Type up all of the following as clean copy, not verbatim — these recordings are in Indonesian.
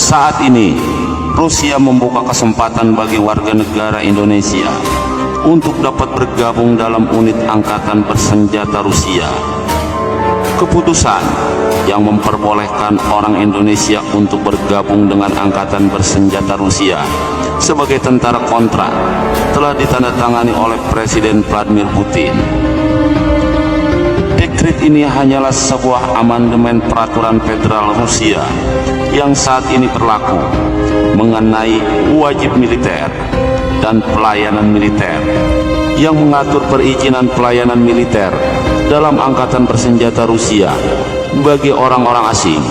Saat ini, Rusia membuka kesempatan bagi warga negara Indonesia untuk dapat bergabung dalam unit angkatan bersenjata Rusia. Keputusan yang memperbolehkan orang Indonesia untuk bergabung dengan angkatan bersenjata Rusia sebagai tentara kontrak telah ditandatangani oleh Presiden Vladimir Putin. Dekret ini hanyalah sebuah amandemen peraturan federal Rusia yang saat ini berlaku mengenai wajib militer dan pelayanan militer, yang mengatur perizinan pelayanan militer dalam angkatan bersenjata Rusia bagi orang-orang asing.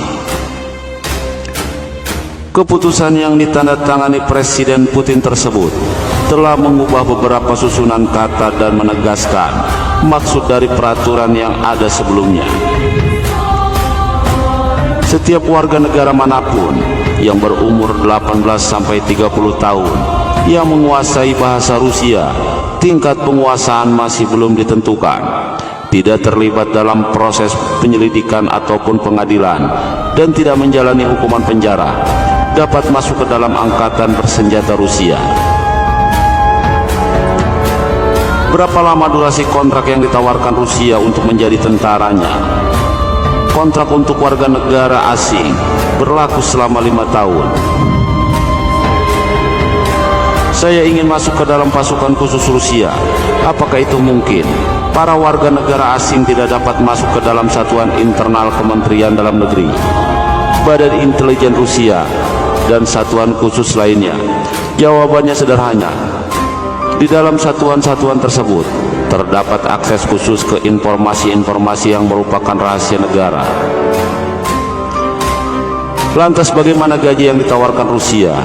Keputusan yang ditandatangani Presiden Putin tersebut telah mengubah beberapa susunan kata dan menegaskan maksud dari peraturan yang ada sebelumnya. Setiap warga negara manapun yang berumur 18-30 tahun yang menguasai bahasa Rusia, tingkat penguasaan masih belum ditentukan, tidak terlibat dalam proses penyelidikan ataupun pengadilan, dan tidak menjalani hukuman penjara, dapat masuk ke dalam angkatan bersenjata Rusia. Berapa lama durasi kontrak yang ditawarkan Rusia untuk menjadi tentaranya? Kontrak untuk warga negara asing berlaku selama 5 tahun. Saya ingin masuk ke dalam pasukan khusus Rusia. Apakah itu mungkin? Para warga negara asing tidak dapat masuk ke dalam satuan internal Kementerian Dalam Negeri, Badan Intelijen Rusia, dan satuan khusus lainnya. Jawabannya sederhana. Di dalam satuan-satuan tersebut terdapat akses khusus ke informasi-informasi yang merupakan rahasia negara. Lantas bagaimana gaji yang ditawarkan Rusia?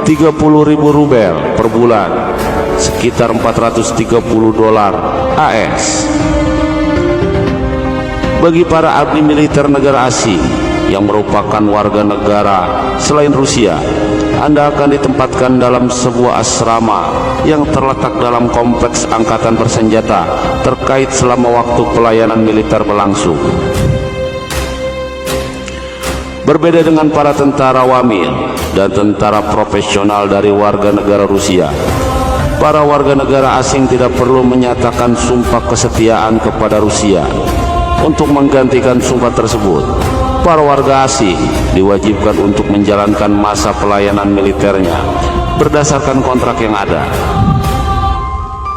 30.000 rubel per bulan, sekitar 430 dolar AS. Bagi para abdi militer negara asing yang merupakan warga negara selain Rusia, Anda akan ditempatkan dalam sebuah asrama yang terletak dalam kompleks angkatan bersenjata terkait selama waktu pelayanan militer berlangsung. Berbeda dengan para tentara wamil dan tentara profesional dari warga negara Rusia, para warga negara asing tidak perlu menyatakan sumpah kesetiaan kepada Rusia. Untuk menggantikan sumpah tersebut, para warga asing diwajibkan untuk menjalankan masa pelayanan militernya berdasarkan kontrak yang ada.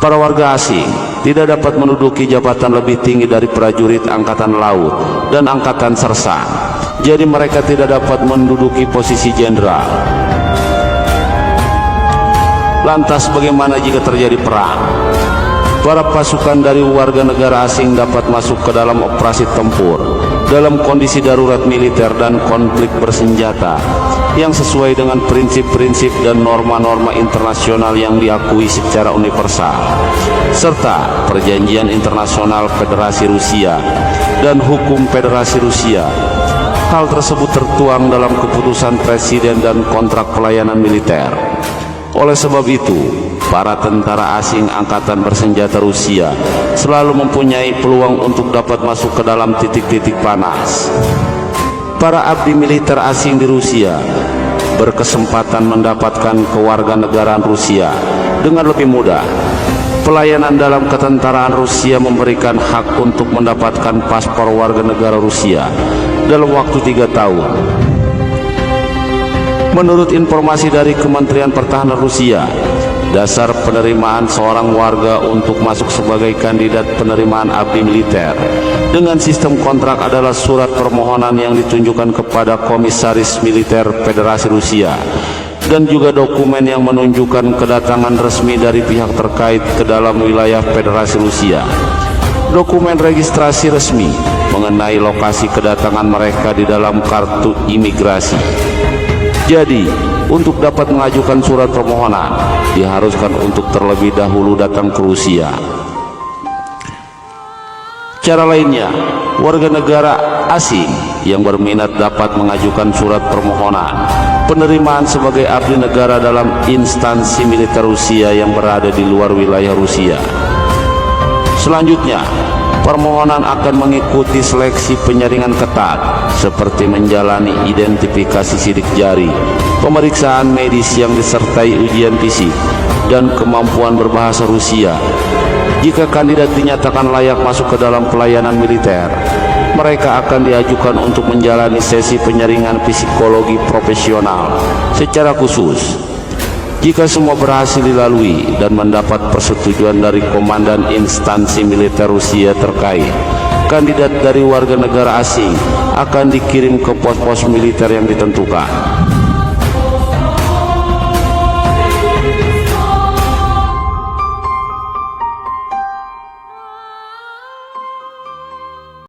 Para warga asing tidak dapat menduduki jabatan lebih tinggi dari prajurit angkatan laut dan angkatan sersang. Jadi mereka tidak dapat menduduki posisi jenderal. Lantas bagaimana jika terjadi perang? Para pasukan dari warga negara asing dapat masuk ke dalam operasi tempur dalam kondisi darurat militer dan konflik bersenjata yang sesuai dengan prinsip-prinsip dan norma-norma internasional yang diakui secara universal, serta perjanjian internasional Federasi Rusia dan hukum Federasi Rusia. Hal tersebut tertuang dalam keputusan Presiden dan kontrak pelayanan militer. Oleh sebab itu, para tentara asing angkatan bersenjata Rusia selalu mempunyai peluang untuk dapat masuk ke dalam titik-titik panas. Para abdi militer asing di Rusia berkesempatan mendapatkan kewarganegaraan Rusia dengan lebih mudah. Pelayanan dalam ketentaraan Rusia memberikan hak untuk mendapatkan paspor warga negara Rusia dalam waktu 3 tahun. Menurut informasi dari Kementerian Pertahanan Rusia, dasar penerimaan seorang warga untuk masuk sebagai kandidat penerimaan abdi militer dengan sistem kontrak adalah surat permohonan yang ditunjukkan kepada Komisaris Militer Federasi Rusia dan juga dokumen yang menunjukkan kedatangan resmi dari pihak terkait ke dalam wilayah Federasi Rusia. Dokumen registrasi resmi mengenai lokasi kedatangan mereka di dalam kartu imigrasi. Jadi, untuk dapat mengajukan surat permohonan, diharuskan untuk terlebih dahulu datang ke Rusia. Cara lainnya, warga negara asing yang berminat dapat mengajukan surat permohonan penerimaan sebagai abdi negara dalam instansi militer Rusia yang berada di luar wilayah Rusia. Selanjutnya, Permohonan akan mengikuti seleksi penyaringan ketat seperti menjalani identifikasi sidik jari, pemeriksaan medis yang disertai ujian fisik, dan kemampuan berbahasa Rusia. Jika kandidat dinyatakan layak masuk ke dalam pelayanan militer, mereka akan diajukan untuk menjalani sesi penyaringan psikologi profesional secara khusus. Jika semua berhasil dilalui dan mendapat persetujuan dari komandan instansi militer Rusia terkait, kandidat dari warga negara asing akan dikirim ke pos-pos militer yang ditentukan.